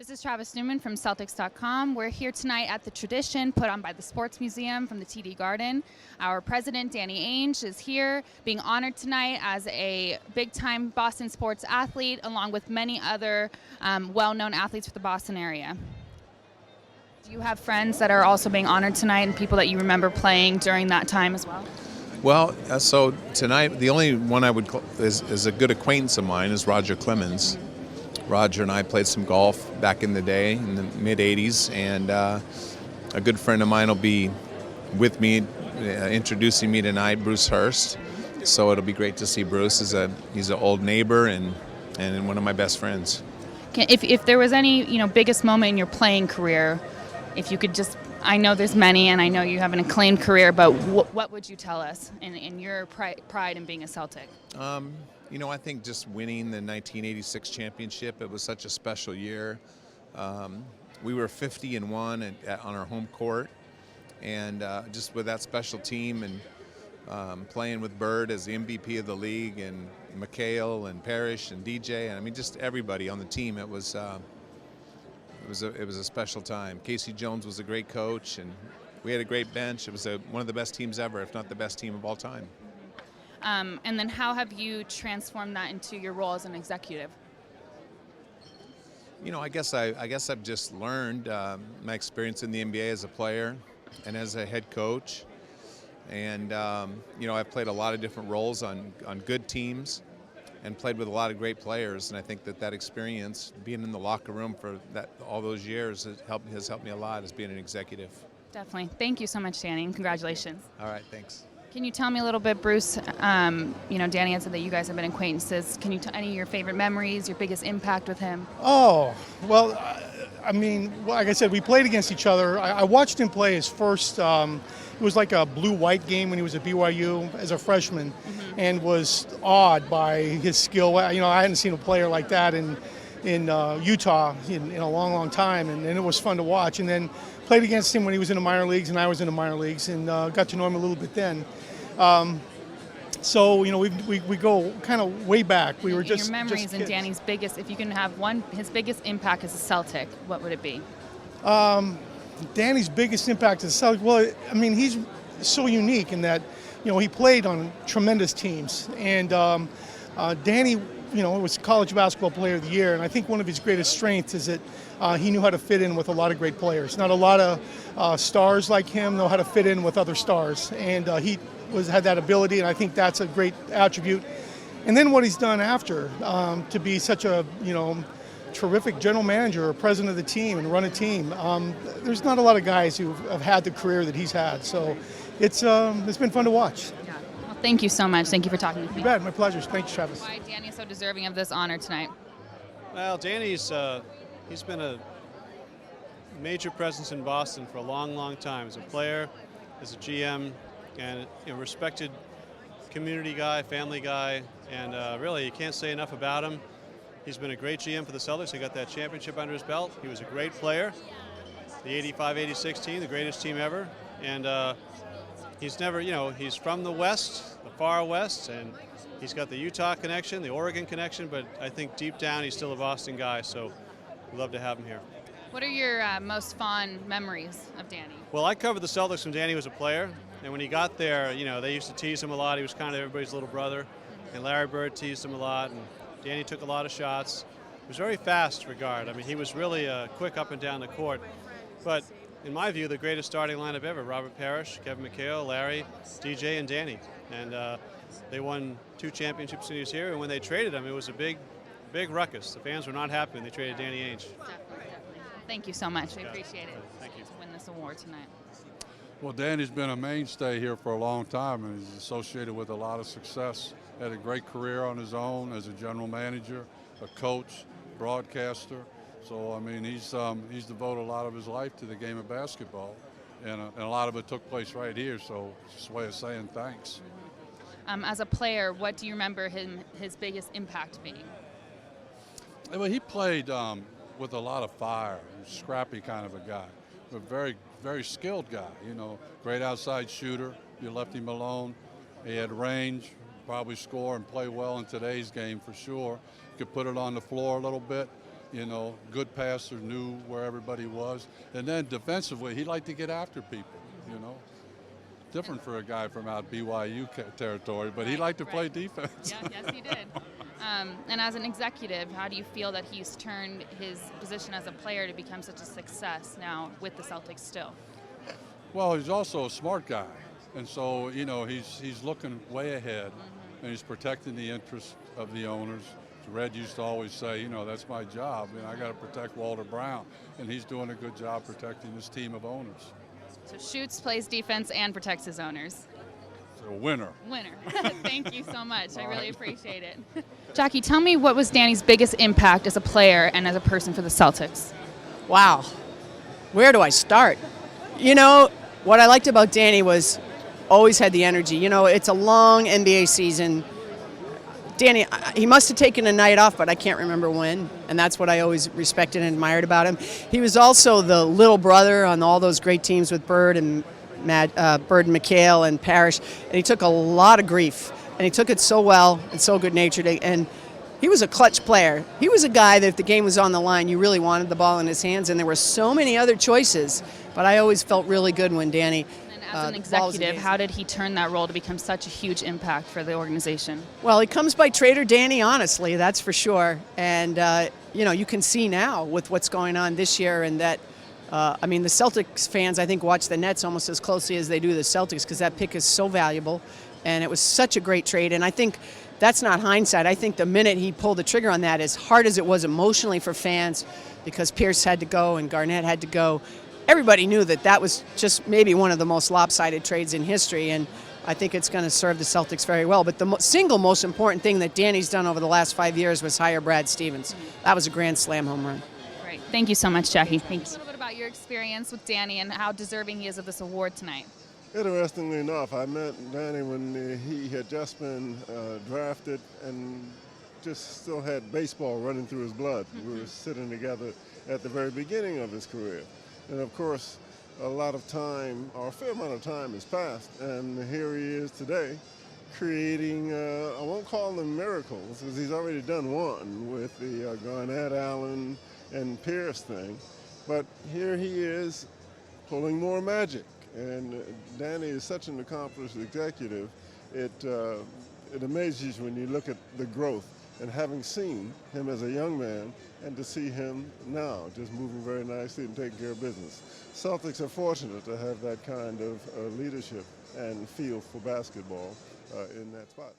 This is Travis Newman from Celtics.com. We're here tonight at the Tradition put on by the Sports Museum from the TD Garden. Our president, Danny Ainge, is here being honored tonight as a big-time Boston sports athlete, along with many other well-known athletes for the Boston area. Do you have friends that are also being honored tonight and people that you remember playing during that time as well? Well, so tonight, the only one I would call is a good acquaintance of mine is Roger Clemens. Roger and I played some golf back in the day, in the mid-'80s, and a good friend of mine will be with me, introducing me tonight, Bruce Hurst. So it'll be great to see Bruce. He's an old neighbor and one of my best friends. If there was any biggest moment in your playing career, if you could just, I know there's many, and I know you have an acclaimed career, but what would you tell us in your pride in being a Celtic? I think just winning the 1986 championship, it was such a special year. We were 50-1 on our home court, and just with that special team and playing with Bird as the MVP of the league, and McHale and Parrish and DJ, and I mean just everybody on the team. It was a special time. Casey Jones was a great coach, and we had a great bench. It was one of the best teams ever, if not the best team of all time. And then how have you transformed that into your role as an executive? I guess I've just learned my experience in the NBA as a player and as a head coach. And, I've played a lot of different roles on good teams and played with a lot of great players. And I think that experience, being in the locker room for all those years, has helped me a lot as being an executive. Definitely. Thank you so much, Danny, and congratulations. All right, thanks. Can you tell me a little bit, Bruce? Danny had said that you guys have been acquaintances. Can you tell any of your favorite memories, your biggest impact with him? Oh, well, like I said, we played against each other. I watched him play his first, it was like a blue-white game when he was at BYU as a freshman, and was awed by his skill. I hadn't seen a player like that in Utah in a long, long time, and it was fun to watch. And then played against him when he was in the minor leagues, and I was in the minor leagues, and got to know him a little bit then. So we go kind of way back. We were just your memories just and Danny's biggest. If you can have his biggest impact as a Celtic, what would it be? Danny's biggest impact as a Celtic. Well, he's so unique in that he played on tremendous teams, and Danny was College Basketball Player of the Year, and I think one of his greatest strengths is that he knew how to fit in with a lot of great players. Not a lot of stars like him know how to fit in with other stars, and he had that ability, and I think that's a great attribute. And then what he's done after, to be such a terrific general manager or president of the team and run a team. There's not a lot of guys who have had the career that he's had, so it's been fun to watch. Yeah. Well, thank you so much. Thank you for talking with me. You bet. My pleasure. Thanks, Travis. Why Danny is so deserving of this honor tonight? Well, Danny's he's been a major presence in Boston for a long, long time as a player, as a GM, and a respected community guy, family guy, and really you can't say enough about him. He's been a great GM for the Celtics. He got that championship under his belt. He was a great player. The 85-86 team, the greatest team ever, and he's never, he's from the West, the far West, and he's got the Utah connection, the Oregon connection, but I think deep down he's still a Boston guy, so we'd love to have him here. What are your most fond memories of Danny? Well, I covered the Celtics when Danny was a player, and when he got there, they used to tease him a lot. He was kind of everybody's little brother, and Larry Bird teased him a lot, and Danny took a lot of shots. He was very fast regard. He was really quick up and down the court. But in my view, the greatest starting lineup ever: Robert Parrish, Kevin McHale, Larry, DJ, and Danny. And they won 2 championships when he was here, and when they traded him, it was a big ruckus. The fans were not happy when they traded Danny Ainge. Definitely. Thank you so much. We appreciate it. Thank you. To win this award tonight. Well, Danny's been a mainstay here for a long time, and he's associated with a lot of success. Had a great career on his own as a general manager, a coach, broadcaster. So, he's devoted a lot of his life to the game of basketball, and a lot of it took place right here, so it's just a way of saying thanks. As a player, what do you remember his biggest impact being? Well, he played with a lot of fire, scrappy kind of a guy, a very, very skilled guy, great outside shooter. You left him alone. He had range, probably score and play well in today's game for sure. Could put it on the floor a little bit. You know, good passer, knew where everybody was. And then defensively, he liked to get after people, you know. Different for a guy from out BYU territory, but he liked to play defense. Yeah, yes, he did. And as an executive, how do you feel that he's turned his position as a player to become such a success now with the Celtics still? Well, he's also a smart guy. And so, you know, he's looking way ahead, and he's protecting the interests of the owners. Red used to always say, you know, that's my job, and I got to protect Walter Brown, and he's doing a good job protecting his team of owners. So shoots, plays defense, and protects his owners. So winner. Winner. Thank you so much. I really appreciate it. Jackie, tell me what was Danny's biggest impact as a player and as a person for the Celtics? Wow. Where do I start? You know, what I liked about Danny was always had the energy. You know, it's a long NBA season. Danny, he must have taken a night off, but I can't remember when, and that's what I always respected and admired about him. He was also the little brother on all those great teams with Bird and McHale and Parrish, and he took a lot of grief, and he took it so well and so good-natured, and he was a clutch player. He was a guy that if the game was on the line, you really wanted the ball in his hands, and there were so many other choices, but I always felt really good when Danny as an executive, how did he turn that role to become such a huge impact for the organization? Well, he comes by Trader Danny, honestly, that's for sure. And, you know, you can see now with what's going on this year and that, I mean, the Celtics fans, I think, watch the Nets almost as closely as they do the Celtics because that pick is so valuable. And it was such a great trade. And I think that's not hindsight. I think the minute he pulled the trigger on that, as hard as it was emotionally for fans, because Pierce had to go and Garnett had to go, everybody knew that that was just maybe one of the most lopsided trades in history, and I think it's going to serve the Celtics very well. But the single most important thing that Danny's done over the last 5 years was hire Brad Stevens. That was a grand slam home run. Great. Thank you so much, Jackie. Thanks. A little bit about your experience with Danny and how deserving he is of this award tonight. Interestingly enough, I met Danny when he had just been drafted and just still had baseball running through his blood. We were sitting together at the very beginning of his career. And of course, a lot of time, or a fair amount of time has passed, and here he is today creating, I won't call them miracles, because he's already done one with the Garnett, Allen, and Pierce thing, but here he is pulling more magic. And Danny is such an accomplished executive, it amazes you when you look at the growth. And having seen him as a young man and to see him now just moving very nicely and taking care of business. Celtics are fortunate to have that kind of leadership and feel for basketball in that spot.